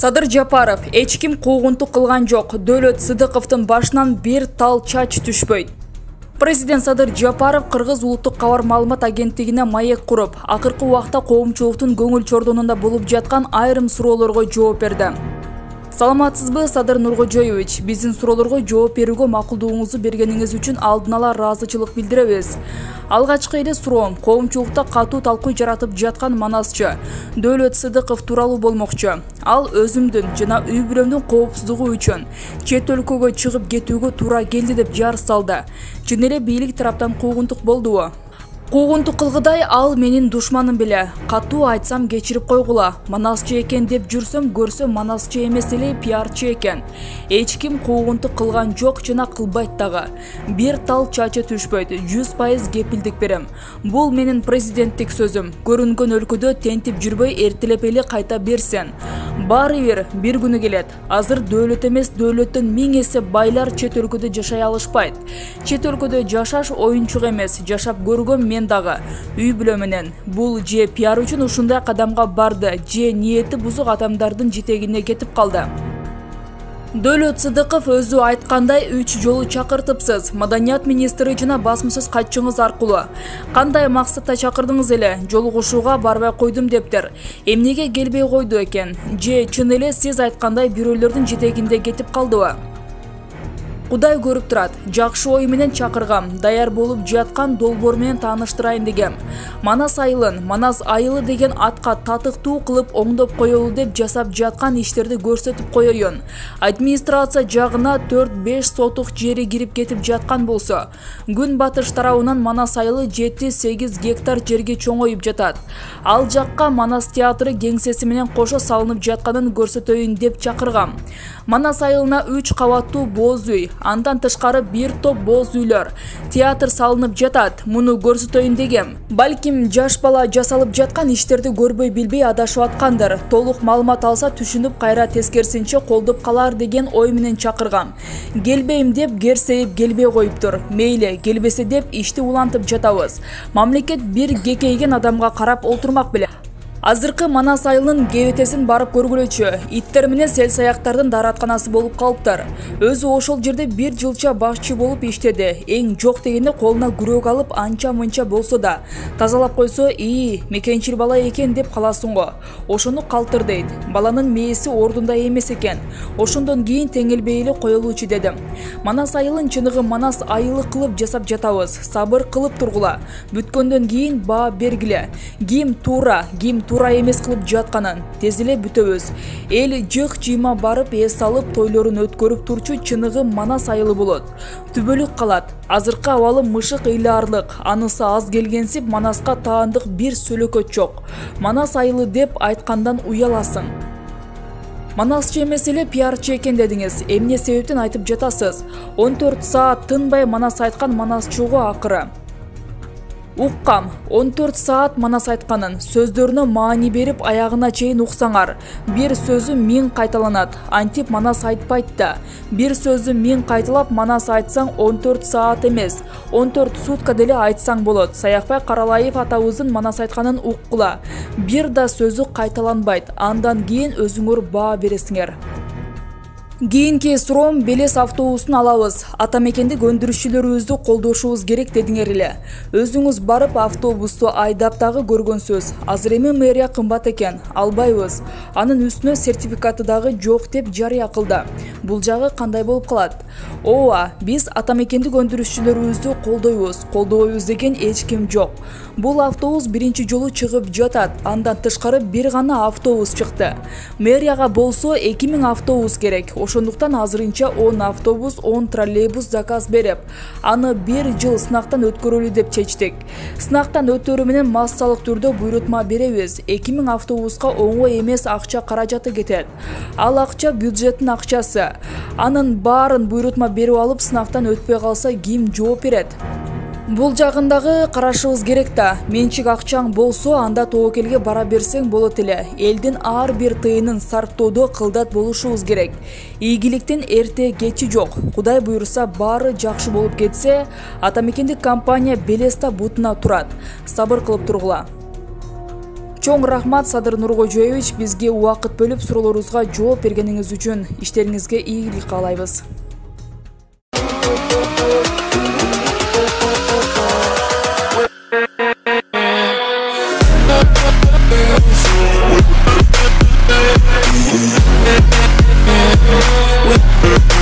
Садыр Жапаров эч ким куугунтук кылган жок. Дөөлөт Сыдыковдун башынан бир тал чач түшпөйт. Президент Садыр Жапаров Кыргыз улуттук кабар маалымат агенттигине маек куруп, акыркы убакта коомчулуктун көңүл чордонунда болуп жаткан айрым суроолорго жооп берди. Саламатсызбы, Садыр Нуркожоевич? Биздин суроолорго жооп берүүгө макулдугуңузду бергениңиз үчүн алдын ала ыраазычылык билдиребиз. Алгачкы эле суроом коомчулукта катуу талкуу жаратып жаткан манасчы Дөөлөт Сыдыков тууралуу болмокчу. Ал өзүмдүн жана үй бүлөмдүн коопсуздугу үчүн чет өлкөгө чыгып кетүүгө туура келди деп жар салды. Чын эле бийлик тараптан куугунтук болдубу? Куугунтук кылгыдай ал менин душманым беле. Катуу айтсам кечирип койгула. Манасчы экен деп жүрсөм, көрсөм манасчы эмес эле пиарчы экен. Эч ким куугунтук кылган жок жана кылбайт дагы. Бир тал чачы түшпөйт. 100% кепилдик берем. Бул менин президенттик сөзүм. Көрүнгөн өлкөдө тентип жүрбөй эртелеп эле кайта берсен. Баары бир күнү келет. Азыр дөөлөт эмес, дөөлөттөн 1000 эсе байлар чет өлкөдө жашай алышпайт. Чет өлкөдө жашаш оюнчук эмес, жашап көргөм мен дагы үй бүлө менен. Бул же пиар үчүн ушундай кадамга барды, же ниети бузук адамдардын жетегине кетип калды. Дөөлөт Сыдыков өзү айткандай 3 жолу чакыртыпсыз. Маданият министри жана басмасөз катчыңыз аркылуу. Кандай максатта чакырдыңыз эле? Жолугушууга барбай койдум дептир. Эмнеге келбей койду экен? Же чын эле сиз айткандай бирөөлөрдүн жетегинде кетип калдыбы? Кудай көрүп турат. Жакшы ой менен чакыргам. Даяр болуп жаткан долбоор менен тааныштырайын дегем. Манас айылын, Манас айылы деген атка татыктуу кылып оңдоп коелу деп жасап жаткан иштерди көрсөтүп коеюн. Администрация жагына 4-5 сотук жери кирип кетип жаткан болсо, күн батыш тарабынан Манас айылы 7-8 гектар жерге чоңоюп жатат. Ал жакка Манас театры кеңсеси менен кошо салынып жатканын көрсөтөйүн деп чакыргам. Манас айылына 3 кабаттуу боз үй, андан тышкары бир топ боз үйлөр, театр салынып жатат. Муну көрсөтөйүн дегем. Балким жаш бала жасалып жаткан иштерди көрбөй билбей адашып аткандыр. Толук маалымат алса түшүнүп кайра тескерисинче колдоп калар деген ой менен чакыргам. Келбейм деп керсейип келбей коюптур. Мейли, келбесе деп ишти улантып жатабыз. Мамлекет бир кекейген адамга карап олтурмак беле. Азыркы Манас айылынын кебетесин барып көргүлөчү. Иттер менен сел саяктардын дааратканасы болуп калыптыр. Өзү ошол жерде бир жылча башчы болуп иштеди. Эң жок дегенде колуна күрөк алып анча-мынча болсо да тазалап койсо, мекенчил бала экен деп каласың го. Ошону калтыр дейт. Баланын мээси ордунда эмес экен. Ошондон кийин теңелбей эле коелучу дедим. Манас айылын чыныгы Манас айылы кылып жасап жатабыз. Сабыр кылып тургула. Бүткөндөн кийин баа бергиле. Ким туура эмес кылып жатканын тез эле бүтөбүз. Эл жык жыйма барып эс алып тойлорун өткөрүп турчу чыныгы Манас айылы болот. Түбөлүк калат. Азыркы абалы мышык ыйлаарлык. Анысы аз келгенсип Манаска таандык бир сөлөкөт жок. Манас айылы деп айткандан уяласың. Манасчы эмес эле пиарчы экен дедиңиз. Эмне себептен айтып жатасыз? 14 саат тынбай Манас айткан манасчыгы акыры. Уккам, 14 саат Манас айтканын, сөздөрүнө маани берип аягына чейин уксаңар. Бир сөзү 1000 кайталанат, антип Манас айтпайт да. Бир сөзү 1000 кайталап Манас айтсаң 14 саат эмес, 14 сутка деле айтсаң болот. Саякбай Каралаев атабыздын Манас айтканын уккула. Бир да сөзү кайталанбайт. Андан кийин өзүңөр баа бересиңер. Кийинки суроом Белес автобусун алабыз. Атамекендик өндүрүшчүлөрүбүздү колдошубуз керек дедиңер эле. Өзүңүз барып автобусту айдап дагы көргөнсүз. Азыр эми мэрия кымбат экен, албайбыз. Анын үстүнө сертификаты дагы жок деп жарыя кылды. Бул жагы кандай болуп калат? Ооба, биз атамекендик өндүрүшчүлөрүбүздү колдойбуз деген эч ким жок. Бул автобус биринчи жолу чыгып жатат. Андан тышкары бир гана автобус чыкты. Мэрияга болсо 2000 автобус керек. Ошондуктан азырынча 10 автобус, 10 троллейбус заказ берип, аны бир жыл сынактан өткөрөлү деп чечтик. Сынактан өтөрү менен массалык түрдө буйрутма беребиз. 2000 автобуска оңой эмес акча каражаты кетет. Ал акча бюджеттин акчасы. Анын баарын буйрутма берип алып сынактан өтпөй калса ким жооп берет? Бул жагындагы карашыбыз керек да. Менчик акчаң болсо, анда тобокелге бара берсең болот эле. Элдин ар бир тыйынын сарптоодо кылдат болушубуз керек. Ийгиликтин эрте кечи жок. Кудай буйруса баары жакшы болуп кетсе, атамекендик компания Белеста бутуна турат. Сабыр кылып тургула. Чоң рахмат Садыр Нуркожоевич, бизге убакыт бөлүп суроолорубузга жооп бергениңиз үчүн. Иштериңизге ийгилик каалайбыз. We'll be right back.